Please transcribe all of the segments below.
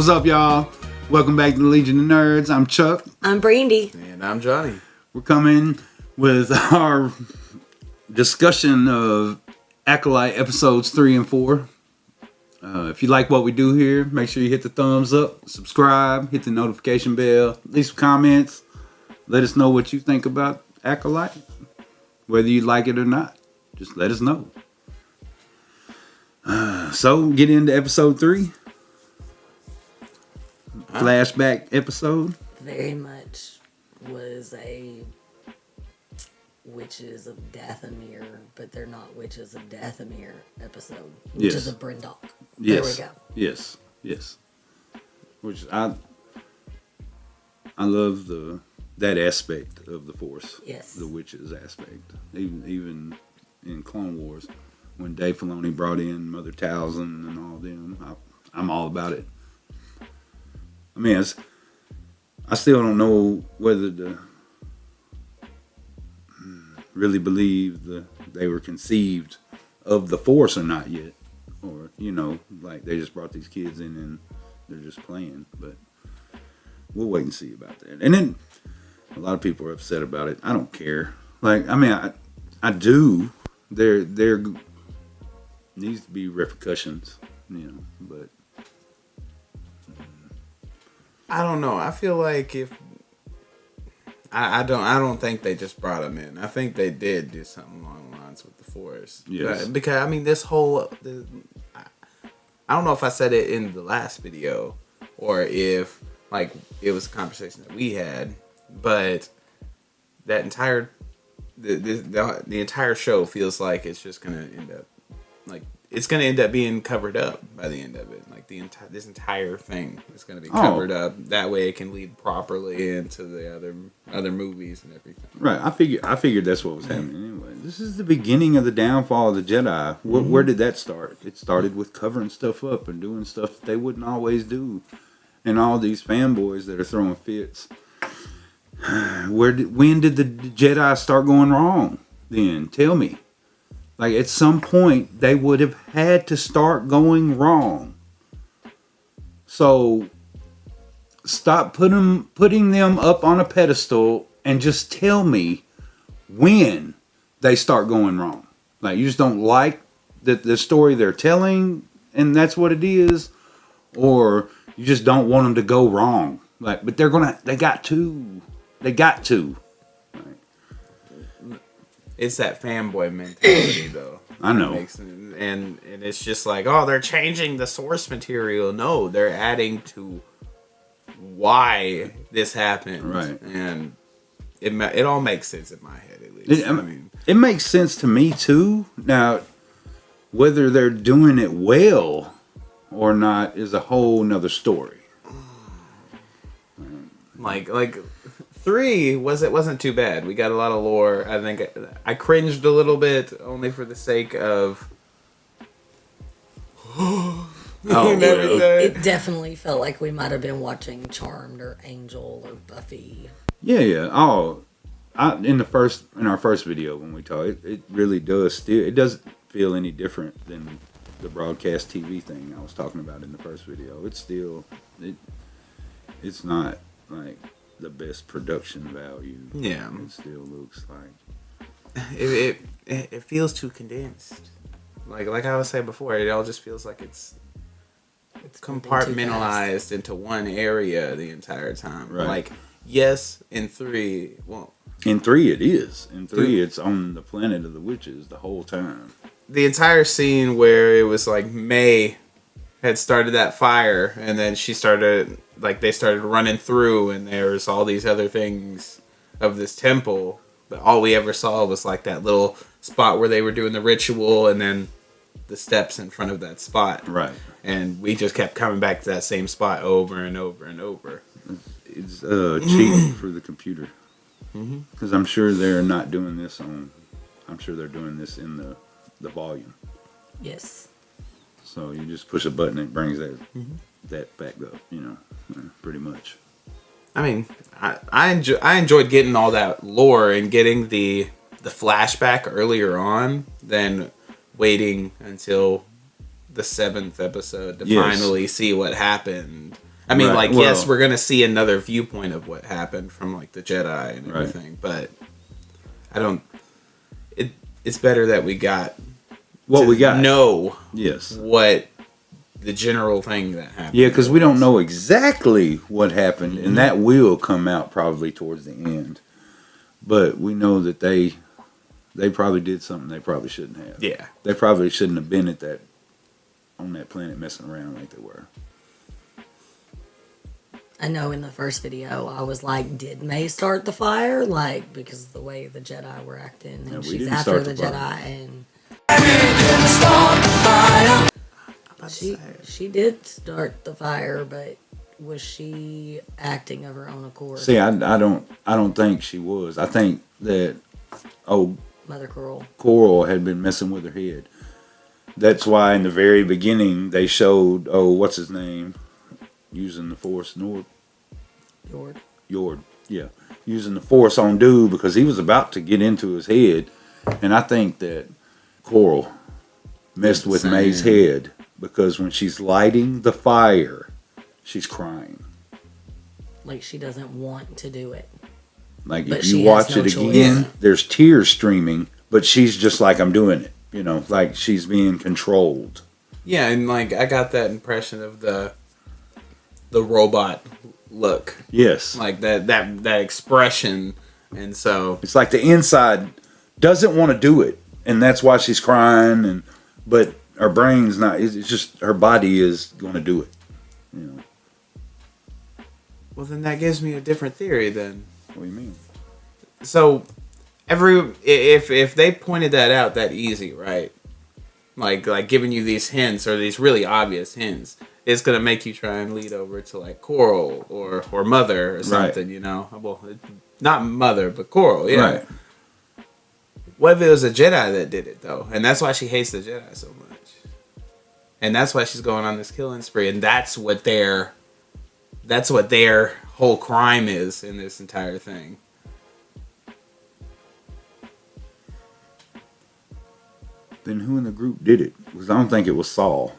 What's up, y'all? Welcome back to the Legion of Nerds. I'm Chuck. I'm Brandy. And I'm Johnny. We're coming with our discussion of ACOLYTE episodes 3 and 4. If you like what we do here, make sure you hit the thumbs up, subscribe, hit the notification bell, leave some comments. Let us know what you think about ACOLYTE. Whether you like it or not, just let us know. So, get into episode 3. Flashback episode. Very much was a Witches of Dathomir, but they're not Witches of Dathomir episode. Witches of Brindok. Yes. There we go. Yes. Which I love that aspect of the Force. Yes. The witches aspect. Even in Clone Wars, when Dave Filoni brought in Mother Talzin and all them, I'm all about it. I mean, I still don't know whether to really believe they were conceived of the Force or not yet. Or, like they just brought these kids in and they're just playing. But we'll wait and see about that. And then a lot of people are upset about it. I don't care. Like, I mean, I do. There needs to be repercussions, but I don't know. I feel like if I don't think they just brought him in. I think they did do something along the lines with the Force. Yes. Because I mean, I don't know if I said it in the last video or if like it was a conversation that we had, but that entire the entire show feels like it's just gonna end up like it's gonna end up being covered up by the end of it. Like this entire thing is gonna be covered up. That way, it can lead properly into the other movies and everything. Right. I figured that's what was happening anyway. This is the beginning of the downfall of the Jedi. Where did that start? It started with covering stuff up and doing stuff they wouldn't always do, and all these fanboys that are throwing fits. When did the Jedi start going wrong? Then tell me. Like, at some point, they would have had to start going wrong. So, stop putting them up on a pedestal and just tell me when they start going wrong. Like, you just don't like the story they're telling, and that's what it is? Or you just don't want them to go wrong. Like, but they got to. They got to. It's that fanboy mentality, though. I know. And it's just like, oh, they're changing the source material. No, they're adding to why this happened. Right. And it all makes sense in my head, at least. It makes sense to me, too. Now, whether they're doing it well or not is a whole nother story. Like 3 wasn't too bad. We got a lot of lore. I think I cringed a little bit only for the sake of It definitely felt like we might have been watching Charmed or Angel or Buffy. Yeah. Oh, in our first video when we talked, it really does still. It doesn't feel any different than the broadcast TV thing I was talking about in the first video. It's still it's not like the best production value. Yeah, it still looks like it feels too condensed. Like I was saying before, it all just feels like it's compartmentalized into one area the entire time. Right. Like, yes, in 3, well, in 3 it is. In 3 it's on the planet of the witches the whole time. The entire scene where it was like May had started that fire, and then they started running through, and there's all these other things of this temple, but all we ever saw was like that little spot where they were doing the ritual, and then the steps in front of that spot. Right. And we just kept coming back to that same spot over and over and over. It's cheating for the computer. Because I'm sure they're not doing this I'm sure they're doing this in the volume. Yes. So you just push a button and it brings that back up, pretty much. I mean, I enjoyed getting all that lore and getting the flashback earlier on than waiting until the 7th episode to finally see what happened. I mean, Right, yes, well- we're gonna see another viewpoint of what happened from like the Jedi and Right. everything, but I don't. It's better that we got What we got? know Yes. what the general thing that happened. Yeah, because we don't know exactly what happened, and that will come out probably towards the end. But we know that they probably did something they probably shouldn't have. Yeah. They probably shouldn't have been on that planet messing around like they were. I know in the first video I was like, did May start the fire? Like, because of the way the Jedi were acting, and Yeah, we she's didn't after start the the Jedi, fire. and she did start the fire, but was she acting of her own accord? See, I don't think she was. I think that Mother Coral. Coral had been messing with her head. That's why in the very beginning they showed what's his name using the Force Yord, yeah, using the Force on dude because he was about to get into his head, and I think that Coral messed with Same. May's head because when she's lighting the fire, she's crying. Like she doesn't want to do it. Like But if she you has watch no it choice. again, there's tears streaming, but she's just like, I'm doing it. You know, like she's being controlled. Yeah, and like I got that impression of the robot look, Yes. like that expression, and so It's like the inside doesn't want to do it, and that's why she's crying. But her brain's not. It's just her body is going to do it. You know. well, then that gives me a different theory. Then, What do you mean? so if they pointed that out that easy, right? Like giving you these hints or these really obvious hints, it's gonna make you try and lead over to like Coral or Mother or something, Right. you know? Well, not Mother, but Coral, yeah. Right. What if it was a Jedi that did it though, and that's why she hates the Jedi so much, and that's why she's going on this killing spree, and that's what their whole crime is in this entire thing. Then who in the group did it? Because I don't think it was Saul.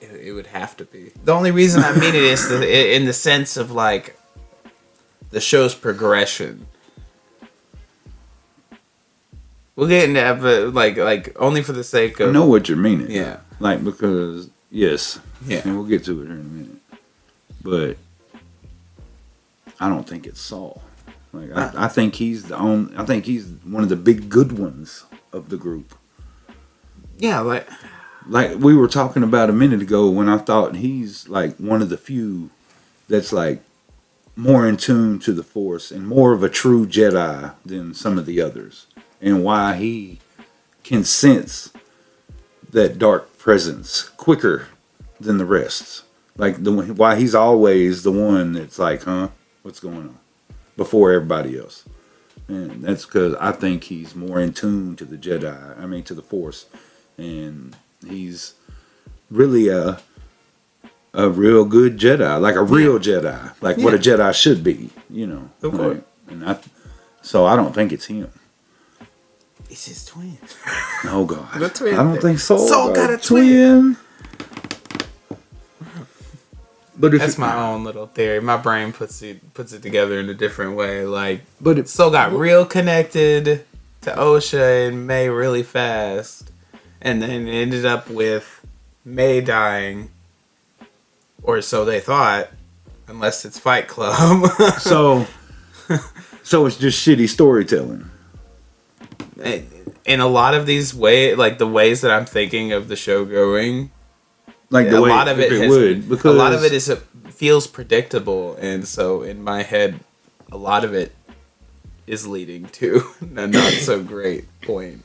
It would have to be. The only reason I mean it is in the sense of like the show's progression. We'll get into that, but like only for the sake I of know what you're meaning. Yeah. Like because yes. Yeah. And we'll get to it here in a minute. But I don't think it's Saul. Like I think he's I think he's one of the big good ones of the group. yeah, Like we were talking about a minute ago when I thought he's like one of the few that's like more in tune to the Force and more of a true Jedi than some of the others. And why he can sense that dark presence quicker than the rest. Like why he's always the one that's like, huh? What's going on? Before everybody else. And that's because I think he's more in tune to the Jedi. I mean, to the Force. And he's really a real good Jedi. Like a real Jedi. Like what a Jedi should be, you know. Of course. And so I don't think it's him. it's his twin. Oh, God. The twin I don't thing. think Saul got a twin. But if That's my own little theory. My brain puts it together in a different way. Like, But it, Soul got real connected to Osha and May really fast, and then it ended up with May dying, or so they thought, unless it's Fight Club. so it's just shitty storytelling. In a lot of these like the ways that I'm thinking of the show going, Like the a way lot of it if has, would, because a lot of it feels predictable, and so in my head, a lot of it is leading to a not so great point.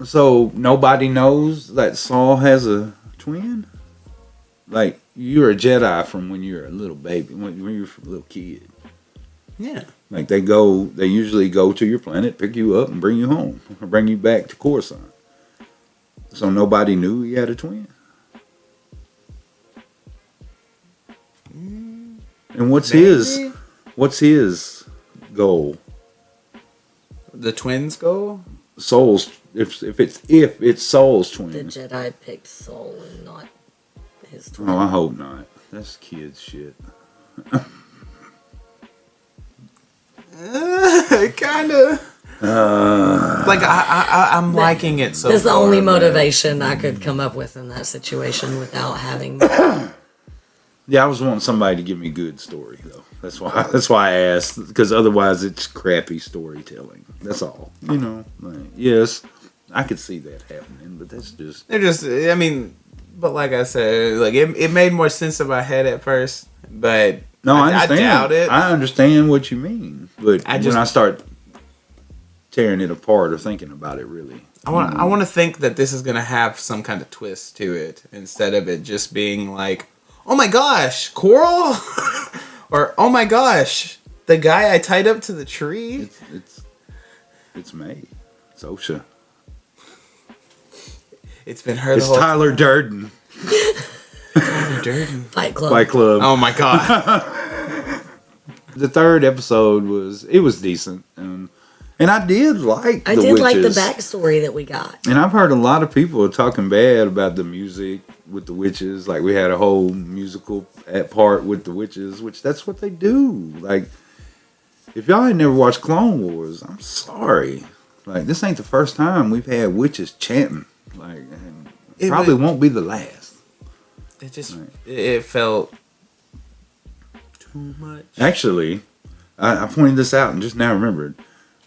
So nobody knows that Saul has a twin? Like, you're a Jedi from when you're a little baby, when you're a little kid. Yeah. Like, they usually go to your planet, pick you up, and bring you home. Or bring you back to Coruscant. So nobody knew he had a twin? And what's his goal? The twins go? Soul's, if it's Soul's The twin. Jedi picked Soul and not his twin. Oh, I hope not. That's kids shit. Kind of. Like I'm liking it so. That's the far, only but- motivation I could come up with in that situation without having. Yeah, I was wanting somebody to give me good story though. That's why I asked, because otherwise it's crappy storytelling. That's all. You know, like, yes, I could see that happening, but that's just They're just. I mean, but like I said, like it made more sense in my head at first, but no. I understand. I doubt it. I understand what you mean, but when I start tearing it apart or thinking about it, really, I want to think that this is gonna have some kind of twist to it instead of it just being like, oh my gosh, Coral, or oh my gosh, the guy I tied up to the tree. It's May. It's OSHA. It's been her. It's Tyler Durden. Tyler Durden. Fight Club. Fight Club. Oh my god. The third episode was decent, and I did like. I did like the backstory that we got. And I've heard a lot of people talking bad about the music with the witches. Like, we had a whole musical part with the witches, which that's what they do. Like, if y'all ain't never watched Clone Wars, I'm sorry. Like, this ain't the first time we've had witches chanting. Like, and it probably won't be the last. It just it felt too much. Actually, I pointed this out and just now remembered.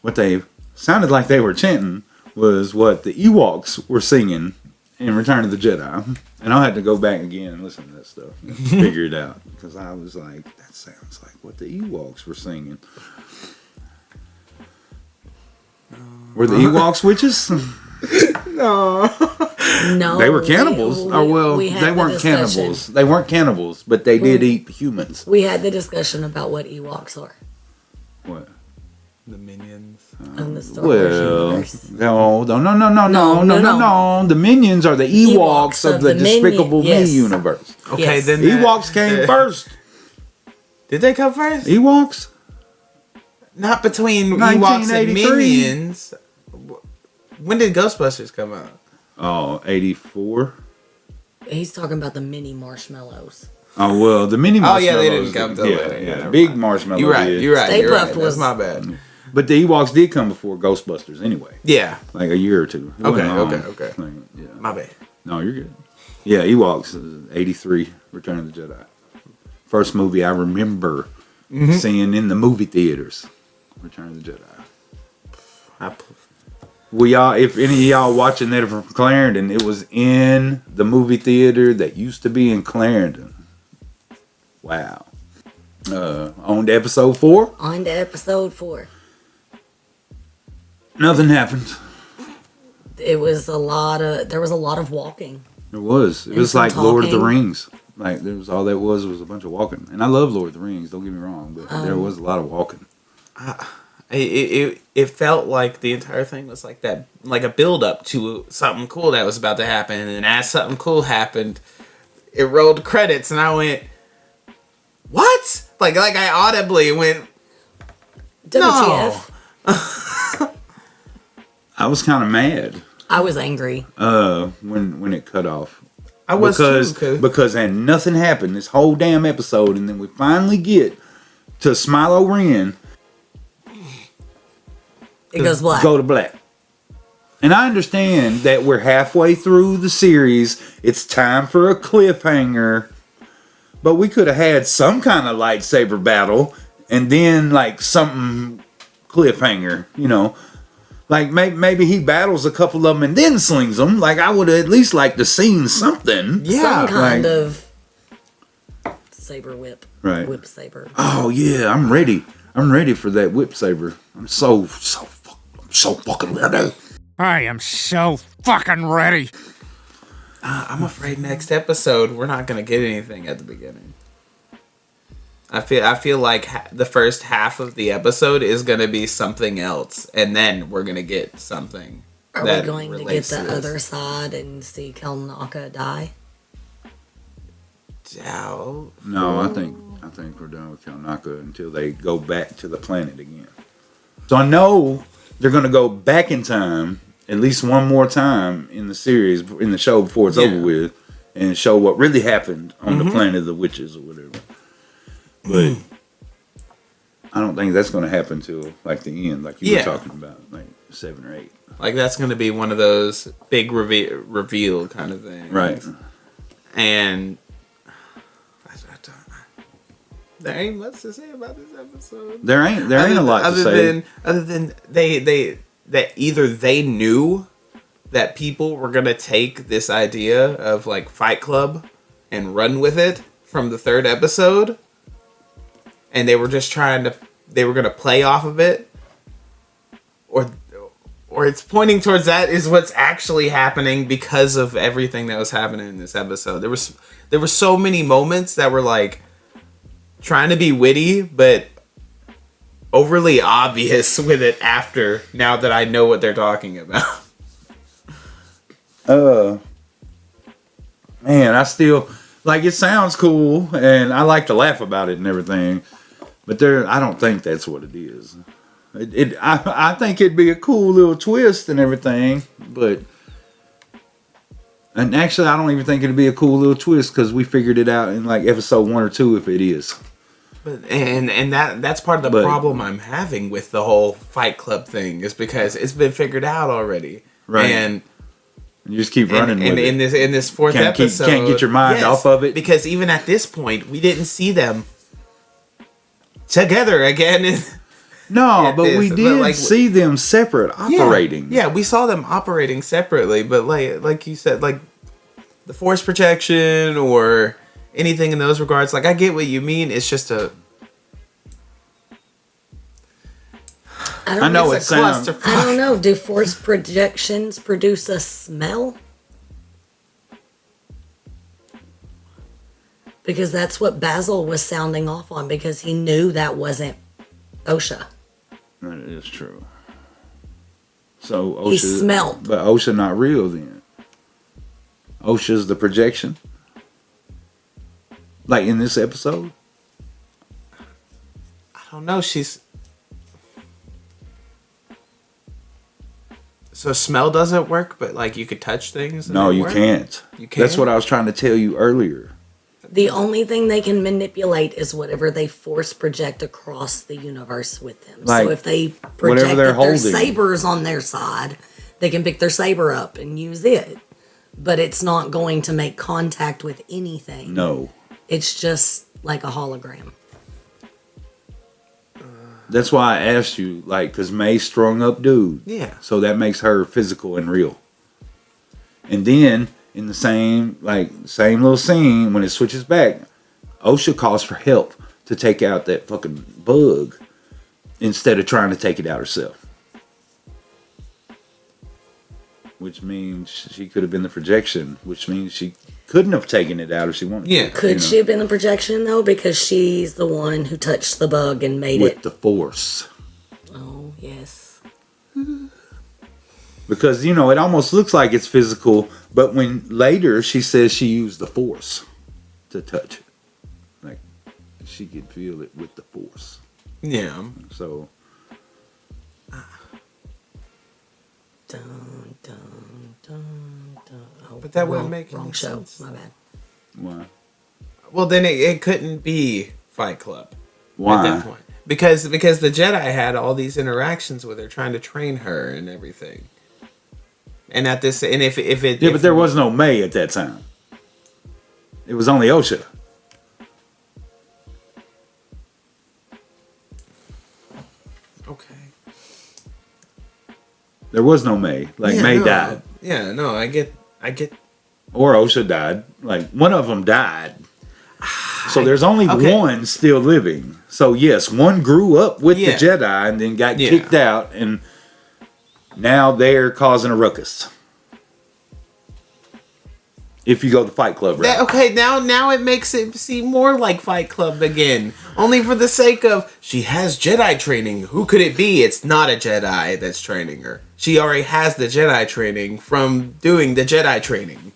What they sounded like they were chanting was what the Ewoks were singing in Return of the Jedi. And I had to go back again and listen to that stuff and figure it out. Because I was like, that sounds like what the Ewoks were singing. Were the Ewoks witches? No. No, They were cannibals. We had they the weren't discussion. cannibals. They weren't cannibals, but they did eat humans. We had the discussion about what Ewoks are What? The minions. in the Star Wars Well, universe. no. No. The minions are the Ewoks of the Despicable Me yes. universe. Okay, Yes. then Ewoks came first. Did they come first? Ewoks? Not between Ewoks and 1983. minions. When did Ghostbusters come out? Oh, 84. He's talking about the mini marshmallows. Oh, well, the mini Oh marshmallows. yeah, they didn't come till later. Yeah, never big mind. marshmallow. You're right. did. You're right. Stay You're Puft right. was- That's my bad. But the Ewoks did come before Ghostbusters anyway. Yeah. Like a year or two. It Okay, wasn't long. okay. Like, yeah. My bad. No, you're good. Yeah, Ewoks, 83, Return of the Jedi. First movie I remember seeing in the movie theaters. Return of the Jedi. Well, y'all, if any of y'all watching that from Clarendon, it was in the movie theater that used to be in Clarendon. Wow. On to episode 4, On to episode 4. nothing happened. There was a lot of walking. It was. It And was some like Lord of the talking. Rings. Like, there was all that was a bunch of walking. And I love Lord of the Rings, don't get me wrong, but there was a lot of walking. It felt like the entire thing was like that, like a build up to something cool that was about to happen, and then as something cool happened, it rolled credits, and I went, "What?" Like I audibly went, WTF? I was kind of mad I was angry. when it cut off. I was because and nothing happened this whole damn episode, and then we finally get to Smilo Ren. It goes black. Go to black. And I understand that we're halfway through the series. It's time for a cliffhanger. But we could have had some kind of lightsaber battle and then like something cliffhanger, you know. Like maybe he battles a couple of them and then slings them. Like, I would have at least liked to seen something. Some kind like- of saber whip. Right. Whip saber. Oh yeah, I'm ready. I'm ready for that whip saber. I'm so fucking ready. I am so fucking ready. I'm afraid next episode we're not gonna get anything at the beginning. I feel like the first half of the episode is gonna be something else, and then we're gonna get something. Are we that going to get relates the this. other side and see Kelnaka die? Doubt. No, I think we're done with Kelnaka until they go back to the planet again. So I know they're gonna go back in time at least one more time in the series, in the show before it's over with, and show what really happened on the planet of the witches or whatever. But I don't think that's going to happen till like the end, like you were talking about, like 7 or 8. Like that's going to be one of those big reveal kind of things, Right? And there ain't much to say about this episode. There ain't a lot to say. Other than that either they knew that people were gonna take this idea of like Fight Club and run with it from the 3rd episode, and they were just gonna play off of it, or it's pointing towards that is what's actually happening because of everything that was happening in this episode. There were so many moments that were like trying to be witty, but overly obvious with it after, now that I know what they're talking about. Man, I still, like, it sounds cool, and I like to laugh about it and everything, but I don't think that's what it is. I think it'd be a cool little twist and everything, and actually, I don't even think it'd be a cool little twist because we figured it out in like episode 1 or 2 if it is. But and that's part of the problem I'm having with the whole Fight Club thing is because it's been figured out already, right? And you just keep running with it. In this 4th episode, can't get your mind off of it, because even at this point, we didn't see them together again. No, but we did see them separate operating. Yeah, we saw them operating separately, but like you said, like the force projection or anything in those regards, like I get what you mean. It's just I know it sounds. I don't know. Do force projections produce a smell? Because that's what Basil was sounding off on, because he knew that wasn't OSHA. That is true. So OSHA, he smelled. But OSHA not real then. OSHA's the projection. Like in this episode? I don't know. So smell doesn't work, but like you could touch things? No, you can't. You can't? That's what I was trying to tell you earlier. The only thing they can manipulate is whatever they force project across the universe with them. Like, so if they project their sabers on their side, they can pick their saber up and use it. But it's not going to make contact with anything. No. It's just like a hologram. That's why I asked you, like, because May strung up dude. Yeah. So that makes her physical and real. And then in the same little scene, when it switches back, OSHA calls for help to take out that fucking bug instead of trying to take it out herself. Which means she could have been the projection, which means she couldn't have taken it out if she wanted to. Could she have been the projection, though? Because she's the one who touched the bug and made with the force. Oh, yes. Because, it almost looks like it's physical, but when later she says she used the force to touch it. Like, she could feel it with the force. Yeah. So. Dun, dun, dun, dun. Oh, but that wouldn't make wrong any show. sense. My bad. Why? Well, then it couldn't be Fight Club. Why? At that point. Because the Jedi had all these interactions with her, trying to train her and everything. And at this, and if it, but there was no May at that time. It was only OSHA. Okay. There was no May. May died. Yeah, no, I get. Or OSHA died. Like, one of them died. So there's only one still living. So yes, one grew up with the Jedi and then got kicked out, and now they're causing a ruckus. If you go to Fight Club route. Now it makes it seem more like Fight Club again. Only for the sake of, she has Jedi training. Who could it be? It's not a Jedi that's training her. She already has the Jedi training from doing the Jedi training.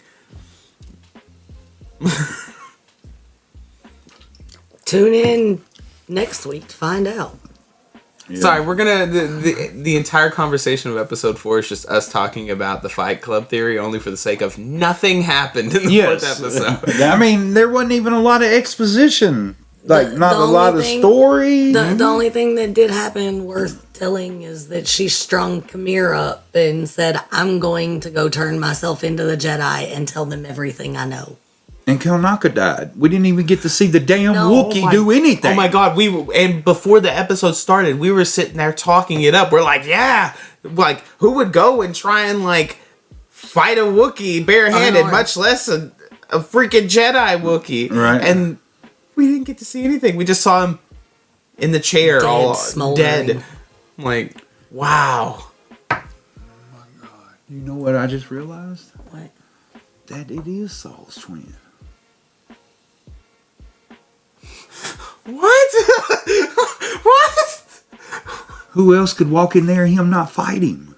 Tune in next week to find out. Yeah. Sorry, we're gonna the entire conversation of episode 4 is just us talking about the Fight Club theory, only for the sake of nothing happened in the fourth episode. I mean, there wasn't even a lot of exposition. Like, not a lot of story. The only thing that did happen worth telling is that she strung Khmer up and said, I'm going to go turn myself into the Jedi and tell them everything I know. And Kelnaka died. We didn't even get to see the damn Wookiee do anything. Oh my god, and before the episode started, we were sitting there talking it up. We're like, yeah, like, who would go and try and, like, fight a Wookiee barehanded, much less a freaking Jedi Wookiee. Right. And we didn't get to see anything. We just saw him in the chair, Dead, all smoldering. dead. Like, wow. Oh my god. You know what I just realized? What? That it is Saul's twin. What? What? Who else could walk in there and him not fight him?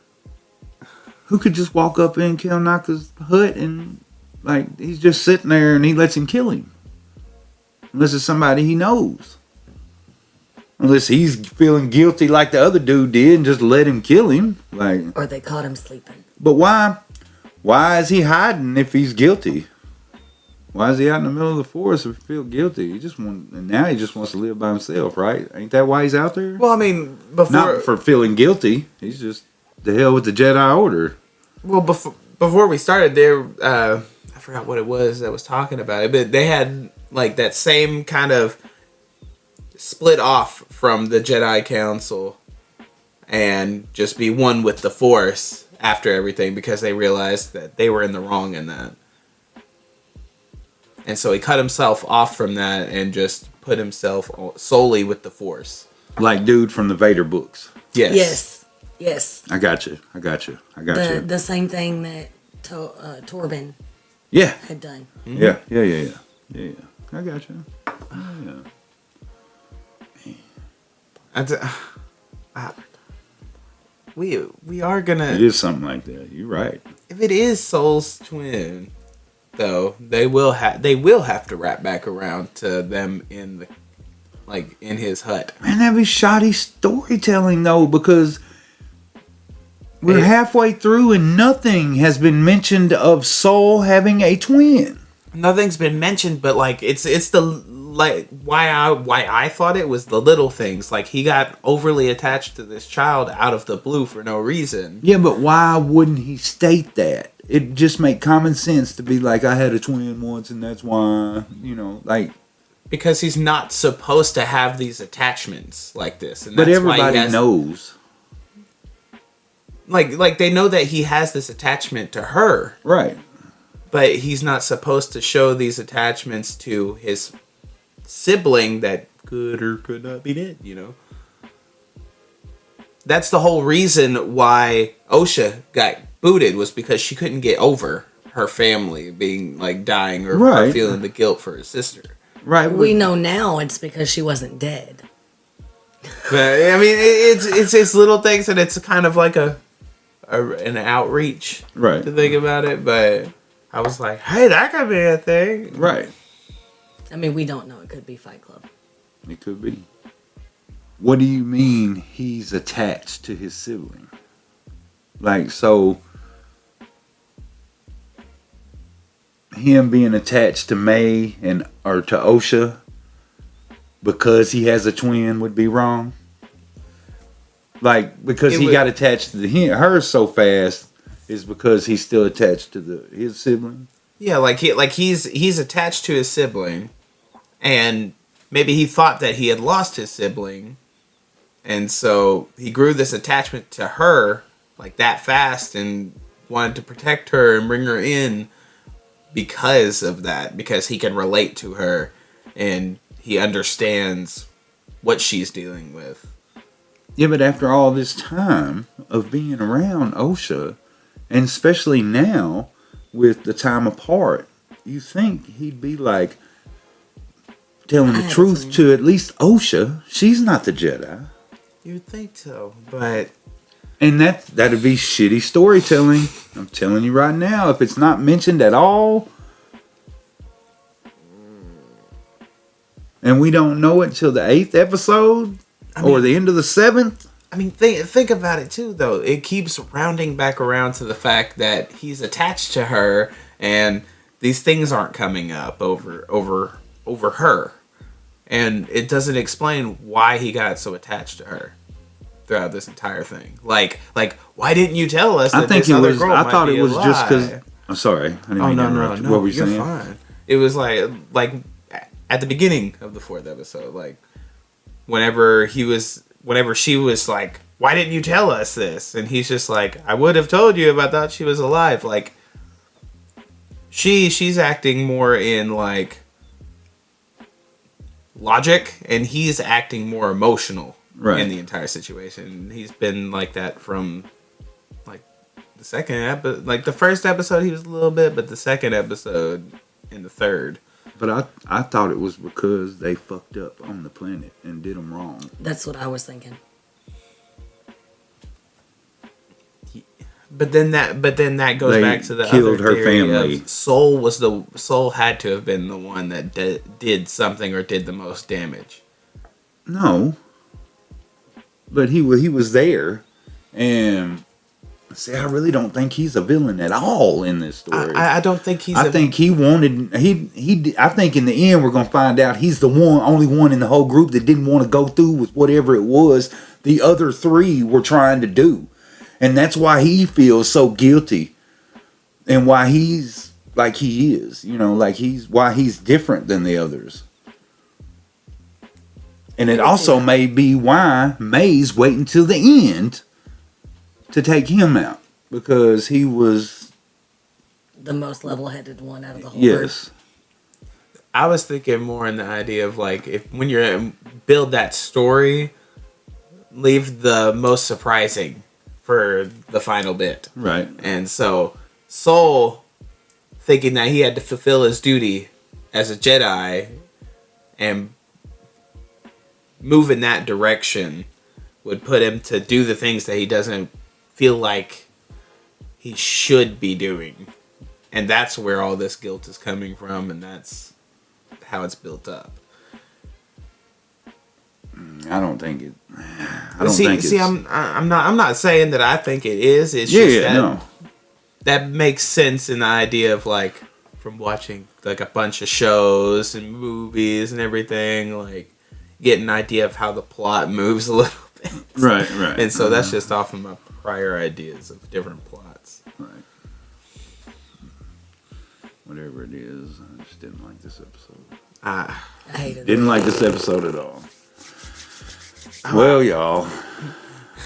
Who could just walk up in Kelnaka's hut and, like, he's just sitting there and he lets him kill him? Unless it's somebody he knows. Unless he's feeling guilty like the other dude did and just let him kill him. Like, Or they caught him sleeping. but why? Why is he hiding if he's guilty? Why is he out in the middle of the forest if he feels guilty? He just now he just wants to live by himself, right? Ain't that why he's out there? Well, I mean, before... Not for feeling guilty. He's just the hell with the Jedi Order. Well, before we started there, I forgot what it was that was talking about it, but they had, like, that same kind of split off from the Jedi Council and just be one with the Force after everything because they realized that they were in the wrong in that. And so he cut himself off from that and just put himself solely with the Force. Like dude from the Vader books. Yes. Yes. I got you. The same thing that Torben Yeah. had done. Mm-hmm. Yeah. I got you. Yeah. We are gonna... It is something like that. You're right. If it is Soul's twin, though, they will have to wrap back around to them in his hut. Man, that'd be shoddy storytelling though, because we're halfway through and nothing has been mentioned of Soul having a twin. Nothing's been mentioned, but like it's the like why I thought it was the little things. Like he got overly attached to this child out of the blue for no reason. Yeah, but why wouldn't he state that? It just make common sense to be like, I had a twin once and that's why, like... Because he's not supposed to have these attachments like this. And but that's everybody why knows. Like they know that he has this attachment to her. Right. But he's not supposed to show these attachments to his sibling that could or could not be dead, That's the whole reason why Osha got booted, was because she couldn't get over her family being like dying or Right. feeling the guilt for her sister. Right. We know now it's because she wasn't dead. But I mean, it's little things, and it's kind of like an outreach, Right. to think about it. But I was like, hey, that could be a thing, Right. I mean, we don't know. It could be Fight Club. It could be. What do you mean he's attached to his sibling? Like, so... him being attached to May or to Osha because he has a twin would be wrong. Like because he got attached to her so fast is because he's still attached to his sibling. Yeah, like he's attached to his sibling, and maybe he thought that he had lost his sibling, and so he grew this attachment to her like that fast and wanted to protect her and bring her in. Because of that, because he can relate to her and he understands what she's dealing with. Yeah, but after all this time of being around Osha, and especially now with the time apart, you think he'd be like telling the truth to at least Osha. She's not the Jedi. You'd think so, but... And that'd be shitty storytelling. I'm telling you right now, if it's not mentioned at all, and we don't know it till the 8th episode, or the end of the 7th. I mean, think about it too, though. It keeps rounding back around to the fact that he's attached to her, and these things aren't coming up over her, and it doesn't explain why he got so attached to her throughout this entire thing. Like, why didn't you tell us? That I think this it other was. girl I might thought be it was alive? just because. I'm sorry. I didn't mean to interrupt you. What were you you're saying? Fine. It was like at the beginning of the 4th episode, like whenever she was like, "Why didn't you tell us this?" And he's just like, "I would have told you if I thought she was alive." Like she's acting more in like logic, and he's acting more emotional in the entire situation. He's been like that from like the second episode. Like the first episode, he was a little bit, but the second episode and the third. But I thought it was because they fucked up on the planet and did them wrong. That's what I was thinking. But then that goes They back to the killed other her theory family. of Soul had to have been the one that did something or did the most damage. No. But he was there, and see, I really don't think he's a villain at all in this story. I don't think he's. I think he wanted he. I think in the end we're gonna find out he's the only one in the whole group that didn't want to go through with whatever it was the other 3 were trying to do, and that's why he feels so guilty, and why he's like he is. You know, like why he's different than the others. And it also may be why May's waiting till the end to take him out, because he was The most level-headed one out of the whole yes. I was thinking more in the idea of like when you're build that story, leave the most surprising for the final bit. Right. And so Soul, thinking that he had to fulfill his duty as a Jedi and move in that direction, would put him to do the things that he doesn't feel like he should be doing. And that's where all this guilt is coming from, and that's how it's built up. I don't think it. I don't think it's. See, I'm not saying that I think it is. It's just that that makes sense in the idea of like from watching like a bunch of shows and movies and everything, like get an idea of how the plot moves a little bit. Right. And so that's just off of my prior ideas of different plots. Right. Whatever it is, I just didn't like this episode. I hated it. Didn't like this episode at all. Well, y'all,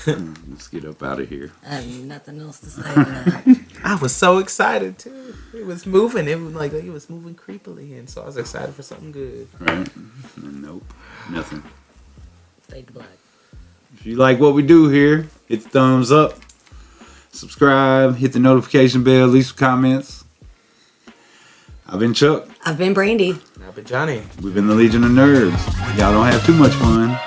let's get up out of here. I have nothing else to say to that. I was so excited too. It was moving. It was like it was moving creepily, and so I was excited for something good. Right? Nope. Nothing. Fade to black. If you like what we do here, hit the thumbs up, subscribe, hit the notification bell, leave some comments. I've been Chuck. I've been Brandy. Now, but Johnny. We've been the Legion of Nerds. Y'all don't have too much fun.